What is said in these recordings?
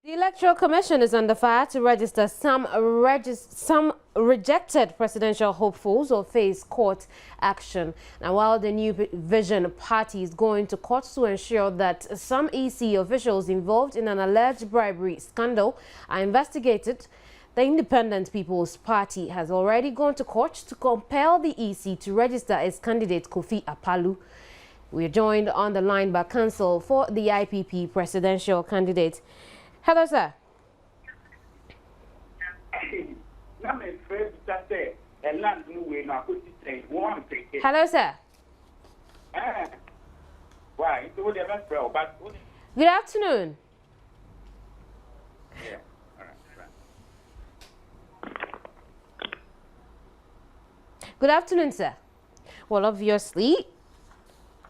The Electoral Commission is under fire to register some rejected presidential hopefuls or face court action. Now, while the New Vision Party is going to court to ensure that some EC officials involved in an alleged bribery scandal are investigated, the Independent People's Party has already gone to court to compel the EC to register its candidate Kofi Akpaloo. We are joined on the line by counsel for the IPP presidential candidate. Hello, sir. Hello, sir. Good afternoon. Good afternoon, sir. Well, obviously,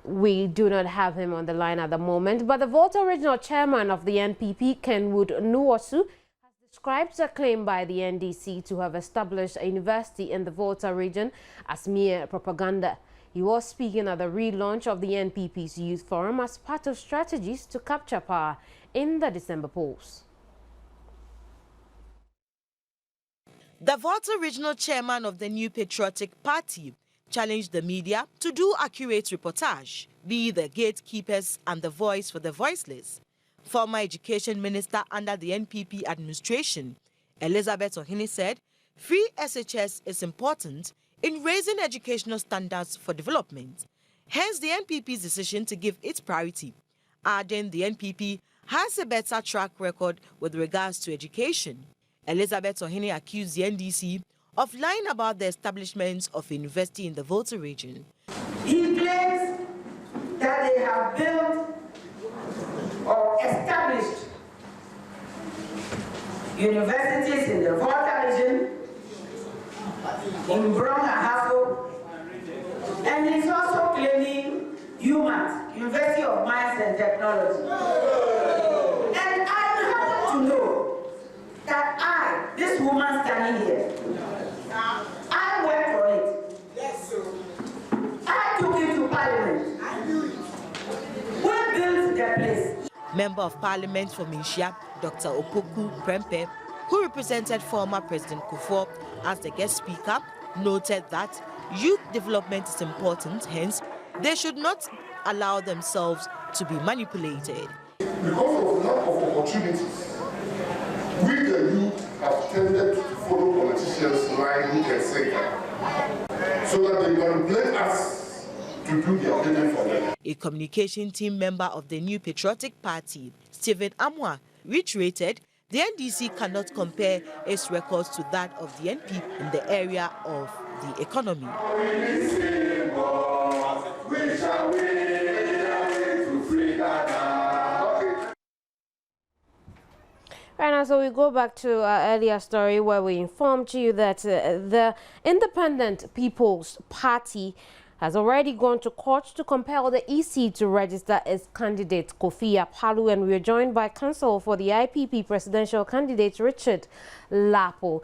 we do not have him on the line at the moment, but the Volta Regional Chairman of the NPP, Kenwood Nwosu, has described a claim by the NDC to have established a university in the Volta region as mere propaganda. He was speaking at the relaunch of the NPP's Youth Forum as part of strategies to capture power in the December polls. The Volta Regional Chairman of the New Patriotic Party challenged the media to do accurate reportage, be the gatekeepers and the voice for the voiceless. Former Education Minister under the NPP administration, Elizabeth Ohene, said free SHS is important in raising educational standards for development. Hence the NPP's decision to give it priority, adding the NPP has a better track record with regards to education. Elizabeth Ohene accused the NDC of lying about the establishment of a university in the Volta region. He claims that they have built or established universities in the Volta region, in Brong and Hafo, and he's also claiming UMass, University of Mines and Technology. And I happen to know that this woman standing here, I went for it. Yes, sir. I took it to Parliament. I knew it. We built the place. Member of Parliament for Minshia, Dr. Opoku Prempe, who represented former President Kufuor as the guest speaker, noted that youth development is important, hence they should not allow themselves to be manipulated. Because of lack of opportunities, we the youth have tended to follow politicians line, hook and sinker, so that they manipulate us to do their bidding for them. A communication team member of the New Patriotic Party, Stephen Amwa, reiterated the NDC cannot compare its records to that of the NPP in the area of the economy. Right now, so we go back to our earlier story where we informed you that the Independent People's Party has already gone to court to compel the EC to register its candidate Kofi Akpaloo, and we are joined by counsel for the IPP presidential candidate Richard Lapo.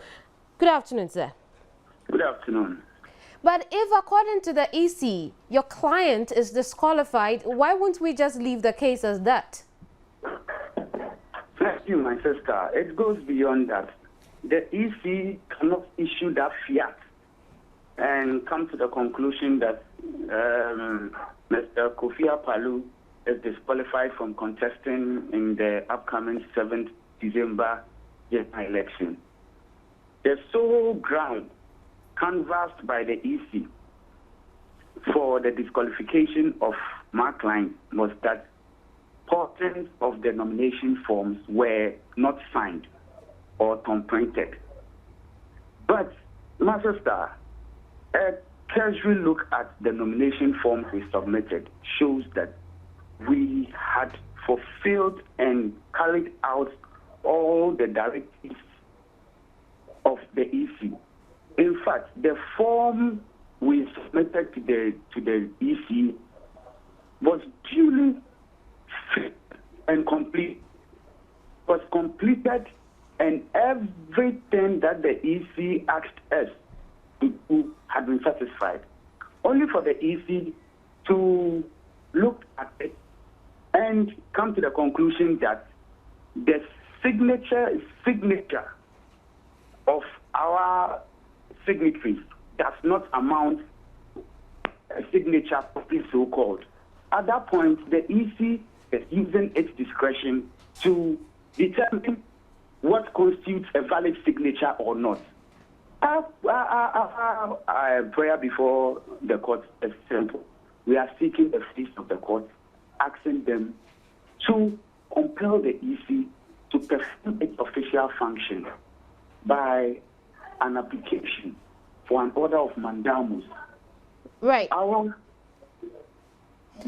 Good afternoon, sir. Good afternoon. But if, according to the EC, your client is disqualified, why won't we just leave the case as that? Thank you, my sister. It goes beyond that. The EC cannot issue that fiat and come to the conclusion that Mr. Kofi Akpaloo is disqualified from contesting in the upcoming 7th December general election. The sole ground canvassed by the EC for the disqualification of my client was that portions of the nomination forms were not signed or thumbprinted. But, my sister, a casual look at the nomination forms we submitted shows that we had fulfilled and carried out all the directives of the EC. In fact, the form we submitted to the EC was duly fit and complete, was completed, and everything that the EC asked us to do had been satisfied. Only for the EC to look at it and come to the conclusion that the signature of our signatories does not amount a signature properly so-called. At that point, the EC is using its discretion to determine what constitutes a valid signature or not. Our prayer before the court is simple. We are seeking the face of the court, asking them to compel the EC to perform its official function by an application for an order of mandamus. Right.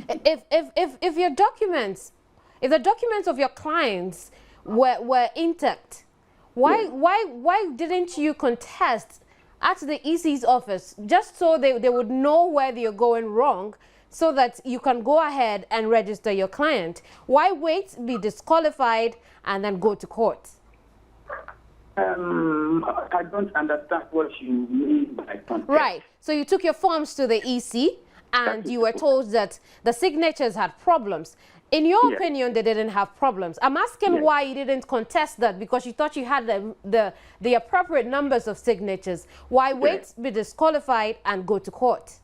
If your documents, if the documents of your clients were intact, why didn't you contest at the EC's office just so they would know where you're going wrong, so that you can go ahead and register your client? Why wait, be disqualified, and then go to court? I don't understand what you mean by contest. Right. So you took your forms to the EC and you were told that the signatures had problems. In your opinion, they didn't have problems. I'm asking why you didn't contest that, because you thought you had the appropriate numbers of signatures. Why wait, be disqualified, and go to court?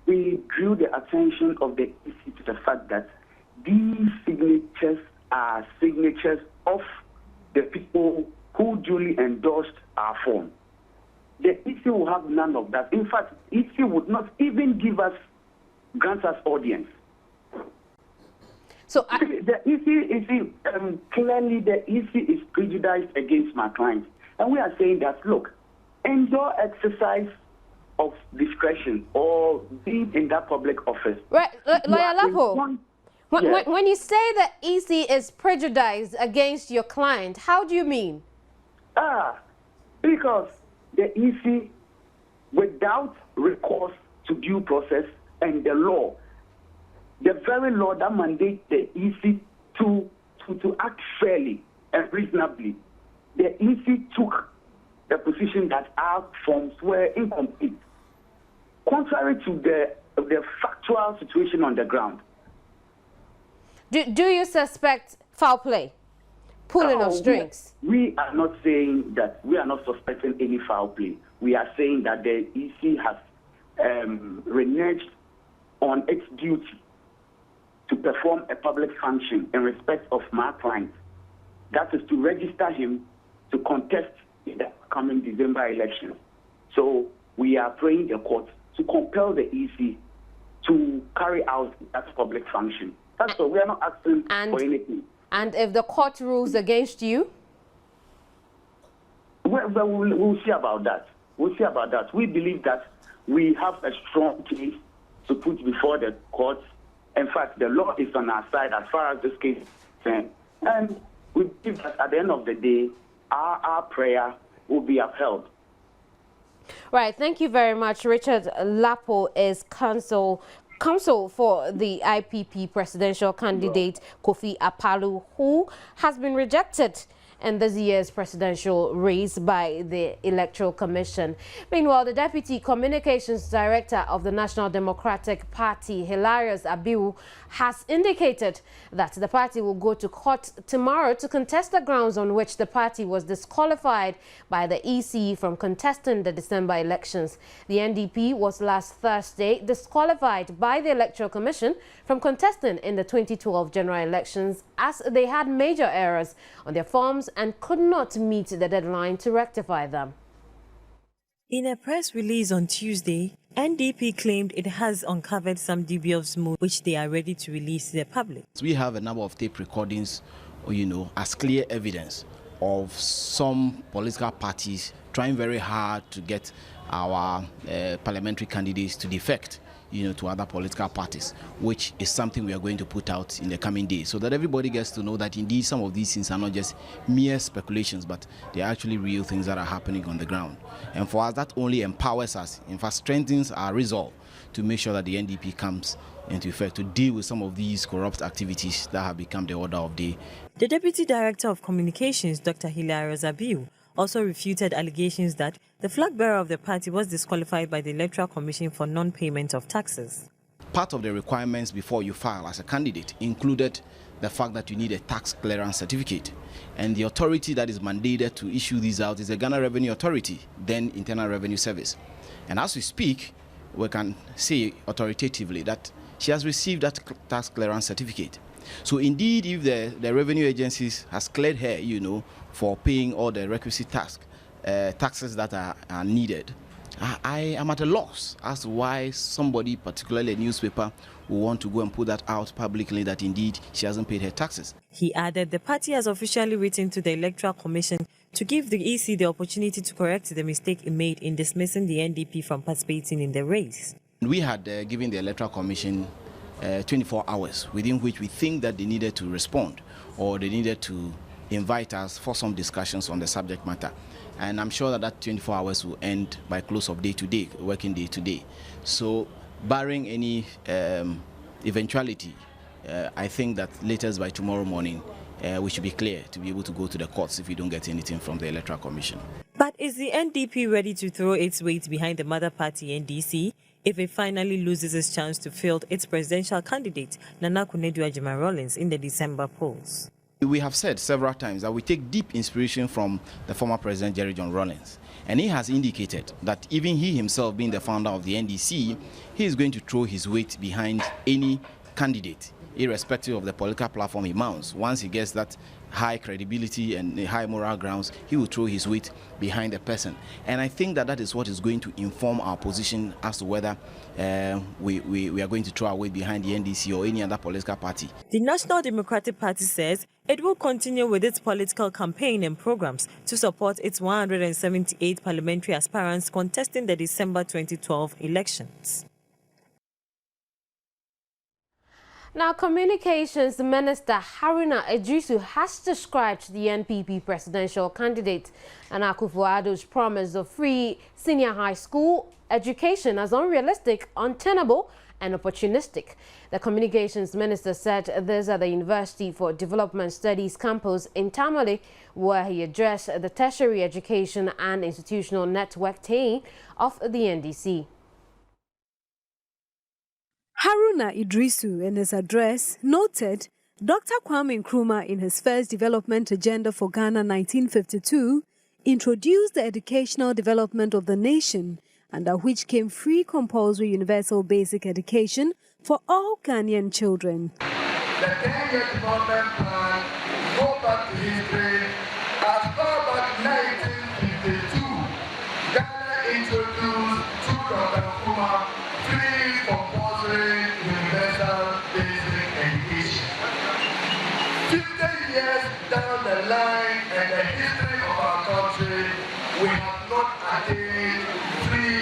We drew the attention of the EC to the fact that these signatures are signatures of the people who duly endorsed our form. The EC will have none of that. In fact, EC would not even grant us audience. So the EC clearly the EC is prejudiced against my client, and we are saying that, look, enjoy exercise of discretion or being in that public office. Right, Lawyer Lapo, when you say that EC is prejudiced against your client, how do you mean? Because the EC, without recourse to due process and the law, the very law that mandates the EC to act fairly and reasonably, the EC took the position that our forms were incomplete, contrary to the factual situation on the ground. Do you suspect foul play, pulling of strings? We are not saying that. We are not suspecting any foul play. We are saying that the EC has reneged on its duty to perform a public function in respect of my client. That is to register him to contest in the coming December election. So we are praying the court to compel the EC to carry out that public function. That's all. We are not asking for anything. And if the court rules against you? We'll see about that. We'll see about that. We believe that we have a strong case to put before the court. In fact, the law is on our side as far as this case is concerned. And we believe that at the end of the day, our prayer will be upheld. Right. Thank you very much. Richard Lapo is counsel for the IPP presidential candidate Kofi Akpaloo, who has been rejected in this year's presidential race by the Electoral Commission. Meanwhile, the Deputy Communications Director of the National Democratic Party, Hilarious Abiu, has indicated that the party will go to court tomorrow to contest the grounds on which the party was disqualified by the EC from contesting the December elections. The NDP was last Thursday disqualified by the Electoral Commission from contesting in the 2012 general elections, as they had major errors on their forms and could not meet the deadline to rectify them. In a press release on Tuesday, NDP claimed it has uncovered some dubious moves which they are ready to release to the public. We have a number of tape recordings, as clear evidence of some political parties trying very hard to get our parliamentary candidates to defect, to other political parties, which is something we are going to put out in the coming days, so that everybody gets to know that indeed some of these things are not just mere speculations, but they are actually real things that are happening on the ground. And for us, that only empowers us, in fact, strengthens our resolve to make sure that the NDP comes into effect to deal with some of these corrupt activities that have become the order of the day. The Deputy Director of Communications, Dr. Hilarious Abiu, also refuted allegations that the flag bearer of the party was disqualified by the Electoral Commission for non-payment of taxes. Part of the requirements before you file as a candidate included the fact that you need a tax clearance certificate. And the authority that is mandated to issue these out is the Ghana Revenue Authority, then Internal Revenue Service. And as we speak, we can say authoritatively that she has received that tax clearance certificate. So indeed, if the revenue agencies has cleared her, for paying all the requisite taxes that are needed, I am at a loss as to why somebody, particularly a newspaper, will want to go and put that out publicly that indeed she hasn't paid her taxes. He added the party has officially written to the Electoral Commission to give the EC the opportunity to correct the mistake it made in dismissing the NDP from participating in the race. We had given the Electoral Commission 24 hours within which we think that they needed to respond or they needed to invite us for some discussions on the subject matter. And I'm sure that 24 hours will end by close of day today, working day today. So barring any eventuality, I think that latest by tomorrow morning, we should be clear to be able to go to the courts if we don't get anything from the Electoral Commission. But is the NDP ready to throw its weight behind the mother party NDC if it finally loses its chance to field its presidential candidate, Nana Konadu Rawlings, in the December polls? We have said several times that we take deep inspiration from the former President Jerry John Rawlings. And he has indicated that even he himself, being the founder of the NDC, he is going to throw his weight behind any candidate, irrespective of the political platform he mounts. Once he gets that high credibility and high moral grounds, he will throw his weight behind the person. And I think that is what is going to inform our position as to whether we are going to throw our weight behind the NDC or any other political party. The National Democratic Party says it will continue with its political campaign and programs to support its 178 parliamentary aspirants contesting the December 2012 elections. Now, Communications Minister Haruna Iddrisu has described the NPP presidential candidate Nana Akufo-Addo's promise of free senior high school education as unrealistic, untenable and opportunistic. The Communications Minister said this at the University for Development Studies campus in Tamale, where he addressed the tertiary education and institutional network team of the NDC. Haruna Iddrisu, in his address, noted Dr. Kwame Nkrumah, in his first development agenda for Ghana 1952, introduced the educational development of the nation, under which came free compulsory universal basic education for all Ghanaian children. The 10-year development plan, go back to history, as far back 1952, Ghana introduced through Dr. Nkrumah free compulsory universal basic education. 50 years down the line and the history of our country, we have not attained free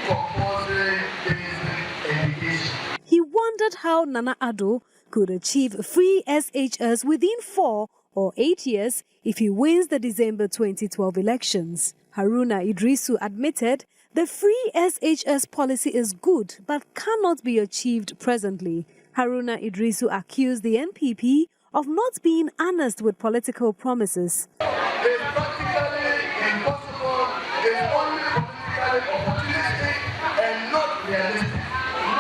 compulsory basic education. He wondered how Nana Addo could achieve free SHS within 4 or 8 years if he wins the December 2012 elections. Haruna Iddrisu admitted the free SHS policy is good but cannot be achieved presently. Haruna Iddrisu accused the NPP of not being honest with political promises. It's practically impossible, it's only politically opportunistic and not realistic.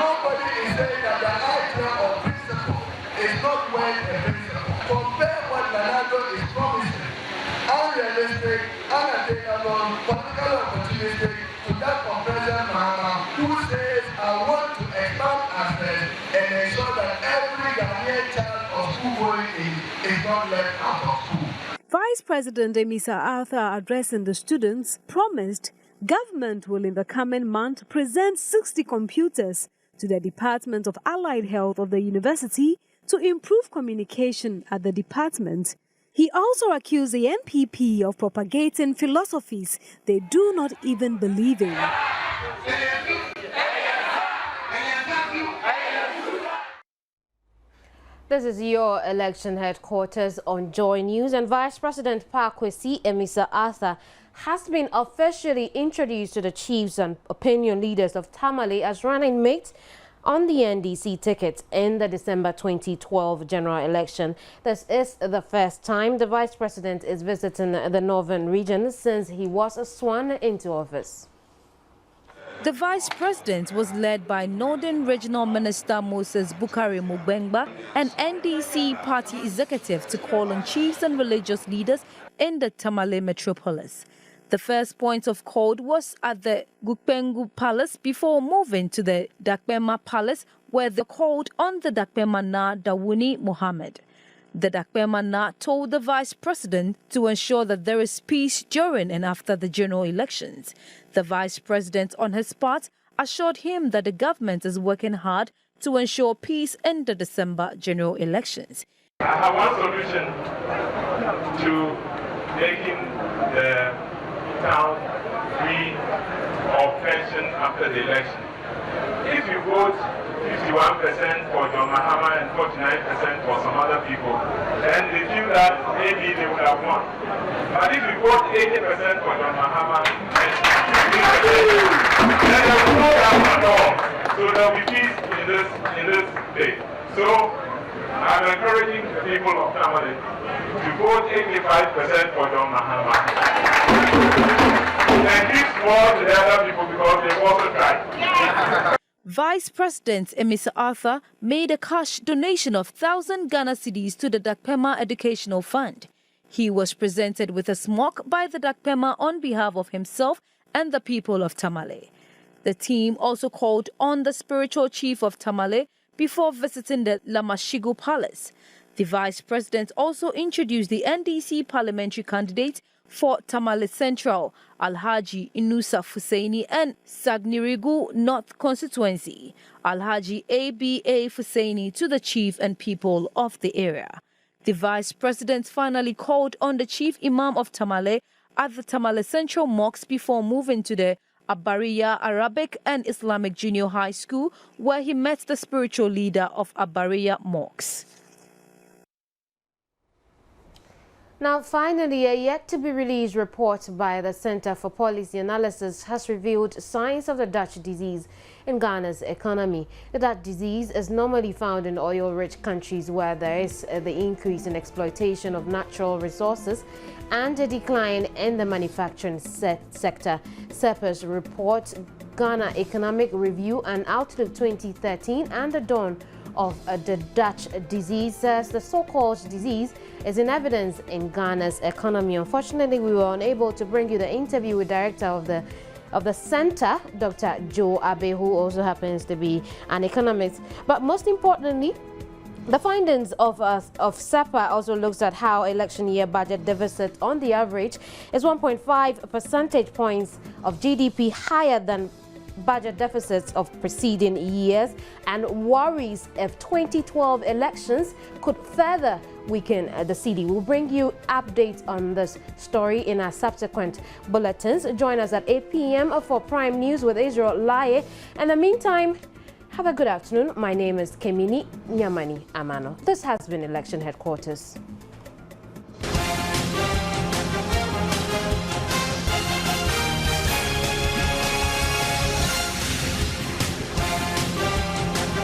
Nobody is saying that the idea of principle is not worth a principle. Compare what Nana Addo is promising. Unrealistic, unattainable, politically opportunistic to that of President Mahama, who says, I want to expand access and ensure that every Ghanaian child of school going is not left out of school. Vice President Emisa Arthur, addressing the students, promised government will in the coming month present 60 computers to the Department of Allied Health of the university to improve communication at the department. He also accused the NPP of propagating philosophies they do not even believe in. This is your election headquarters on Joy News, and Vice President Pakwesi Emisa Arthur has been officially introduced to the chiefs and opinion leaders of Tamale as running mate on the NDC ticket in the December 2012 general election. This is the first time the Vice President is visiting the northern region since he was sworn into office. The vice president was led by Northern Regional Minister Moses Bukari Mubengba and NDC party executive to call on chiefs and religious leaders in the Tamale metropolis. The first point of call was at the Gukpengu Palace before moving to the Dakpema Palace, where they called on the Dakpema Na Dawuni Mohammed. The Dakpema Na told the vice president to ensure that there is peace during and after the general elections. The vice president, on his part, assured him that the government is working hard to ensure peace in the December general elections. I have one solution to making the town free of tension after the election. If you vote 51% for John Mahama and 49% for some other people, then they feel that maybe they would have won. But if you vote 80% for John Mahama and 50%, then there will no doubt at all. So there will be peace in this state. So I'm encouraging the people of Tamale to vote 85% for John Mahama. And give more to the other people because they've also tried. Vice President Emisa Arthur made a cash donation of 1,000 Ghana cedis to the Dakpema Educational Fund. He was presented with a smock by the Dakpema on behalf of himself and the people of Tamale. The team also called on the spiritual chief of Tamale before visiting the Lamashigo Palace. The vice president also introduced the NDC parliamentary candidate for Tamale Central, Alhaji Inusa Fusaini, and Sagnirigu North Constituency, Alhaji ABA Fusaini, to the chief and people of the area. The vice president finally called on the chief imam of Tamale at the Tamale Central Mosque before moving to the Abariya Arabic and Islamic Junior High School, where he met the spiritual leader of Abariya Mosque. Now, finally, a yet-to-be-released report by the Center for Policy Analysis has revealed signs of the Dutch disease in Ghana's economy. The Dutch disease is normally found in oil-rich countries where there is the increase in exploitation of natural resources and a decline in the manufacturing sector. CEPA's report, Ghana Economic Review and Outlook 2013, and the dawn of the Dutch disease says the so-called disease is in evidence in Ghana's economy. Unfortunately, we were unable to bring you the interview with director of the center, Dr. Joe Abe, who also happens to be an economist. But most importantly, the findings of CEPA also looks at how election year budget deficit on the average is 1.5 percentage points of GDP higher than budget deficits of preceding years, and worries if 2012 elections could further weaken the cedi. We'll bring you updates on this story in our subsequent bulletins. Join us at 8 p.m. for Prime News with Israel Laye. In the meantime, have a good afternoon. My name is Kemini Nyamani Amano. This has been Election Headquarters.